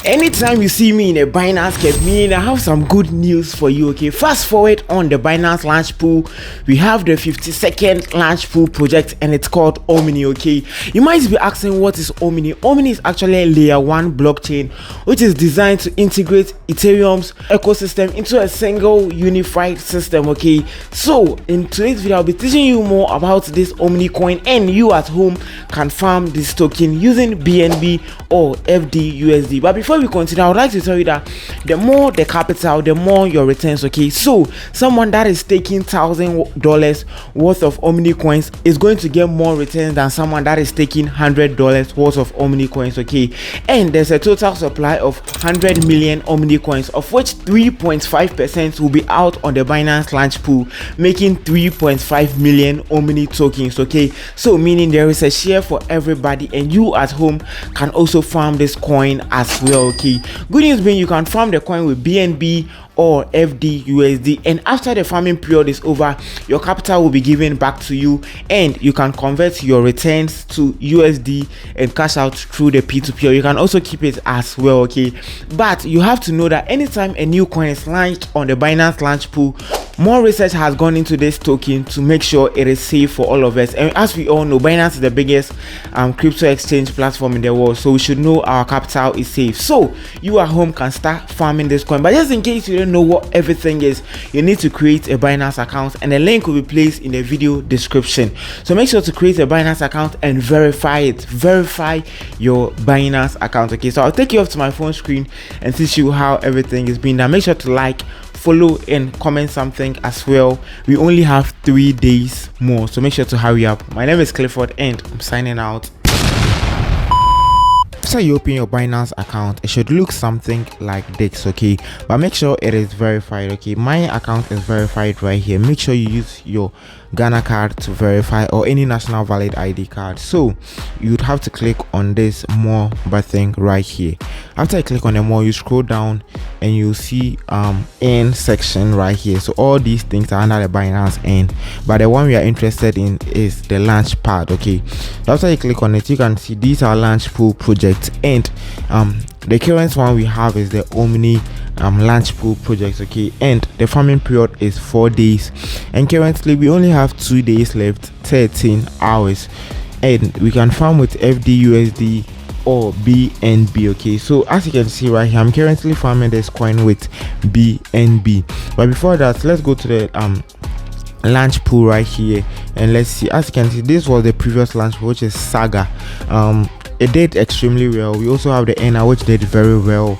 Anytime you see me in a Binance cap, I have some good news for you. Okay, fast forward on the Binance Lauchpool, we have the 52nd Lauchpool project and it's called Omni. Okay, you might be asking what is Omni. Omni is actually a layer 1 blockchain which is designed to integrate Ethereum's ecosystem into a single unified system. Okay, so in today's video I'll be teaching you more about this Omni coin, and you at home can farm this token using BNB or FDUSD. But before we continue, I would like to tell you that the more the capital, the more your returns. Okay, so someone that is taking $1,000 worth of Omni coins is going to get more returns than someone that is taking $100 worth of Omni coins. Okay, and there's a total supply of 100 million Omni coins, of which 3.5% will be out on the Binance Lauchpool, making 3.5 million Omni tokens. Okay, so meaning there is a share for everybody, and you at home can also farm this coin as well. Okay, good news being you can farm the coin with BNB or FDUSD, and after the farming period is over, your capital will be given back to you and you can convert your returns to USD and cash out through the P2P, or you can also keep it as well. Okay, but you have to know that anytime a new coin is launched on the Binance Lauchpool, more research has gone into this token to make sure it is safe for all of us. And as we all know, Binance is the biggest crypto exchange platform in the world, so we should know our capital is safe. So you at home can start farming this coin. But just in case you don't know what everything is, you need to create a Binance account, and the link will be placed in the video description. So make sure to create a Binance account and verify it. Verify your Binance account. Okay, so I'll take you off to my phone screen and teach you how everything is being done. Make sure to like, follow, and comment something as well. We only have 3 days more, so make sure to hurry up. My name is Clifford and I'm signing out. After you open your Binance account, it should look something like this. Okay, but make sure it is verified. Okay, my account is verified right here. Make sure you use your Ghana card to verify, or any national valid ID card. So you'd have to click on this more button right here. After you click on the more, you scroll down and you see earn section right here. So all these things are under the Binance earn, but the one we are interested in is the launch pad. Okay, so after you click on it, you can see these are Lauchpool projects, and the current one we have is the Omni Lauchpool project. Okay, and the farming period is 4 days, and currently we only have 2 days left, 13 hours, and we can farm with FDUSD or BNB. Okay, so as you can see right here, I'm currently farming this coin with BNB. But before that, let's go to the Lauchpool right here and let's see. As you can see, this was the previous Lauchpool, which is Saga. It did extremely well. We also have the Enna, which did very well,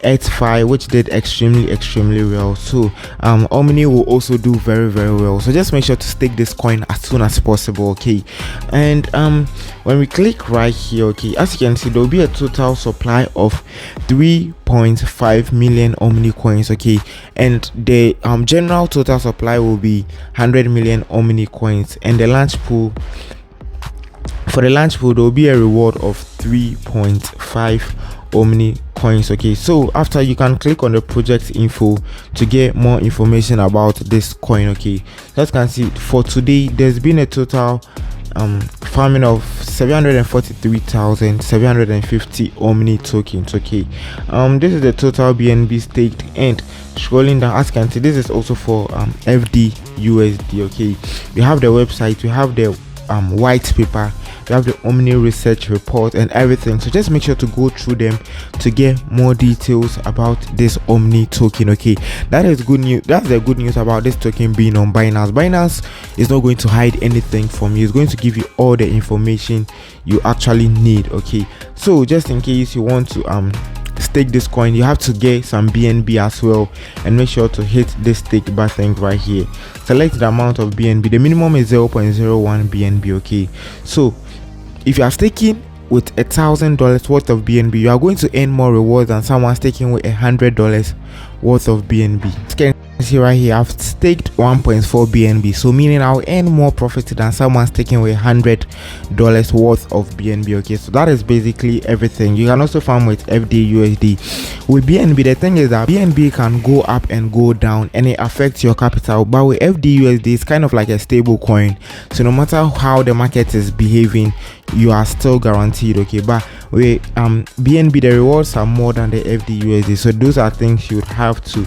X5, which did extremely well. So Omni will also do very well. So just make sure to stake this coin as soon as possible. Okay, and when we click right here, okay, as you can see, there will be a total supply of 3.5 million Omni coins. Okay, and the general total supply will be 100 million Omni coins, and the Lauchpool, for the Lauchpool, there will be a reward of 3.5 Omni coins. Okay, so after, you can click on the project info to get more information about this coin. Okay, as you can see, for today there's been a total farming of 743,750 Omni tokens. Okay, this is the total BNB staked, and scrolling down, as you can see, this is also for FDUSD. Okay, we have the website, we have the white paper, we have the Omni research report and everything. So just make sure to go through them to get more details about this Omni token. Okay, that is good news. That's the good news about this token being on Binance. Binance is not going to hide anything from you. It's going to give you all the information you actually need. Okay, so just in case you want to stake this coin, you have to get some BNB as well, and make sure to hit this stake button right here. Select the amount of BNB. The minimum is 0.01 BNB. Okay, so if you are staking with $1,000 worth of BNB, you are going to earn more rewards than someone staking with $100 worth of BNB. See right here, I've staked 1.4 BNB, so meaning I'll earn more profit than someone staking with $100 worth of BNB. Okay, so that is basically everything. You can also farm with FDUSD. With BNB, the thing is that BNB can go up and go down, and it affects your capital, but with FDUSD, it's kind of like a stable coin, so no matter how the market is behaving, you are still guaranteed, okay? But we BNB, the rewards are more than the FDUSD, so those are things you would have to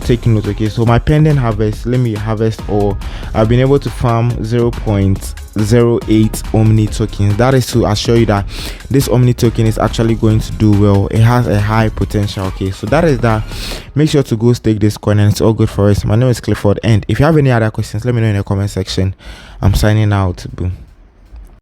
take note, okay? So my pending harvest, let me harvest all. I've been able to farm 0.08 Omni tokens. That is to assure you that this Omni token is actually going to do well. It has a high potential, okay? So that is that. Make sure to go stake this coin, and it's all good for us. My name is Clifford, and if you have any other questions, let me know in the comment section. I'm signing out. Boom.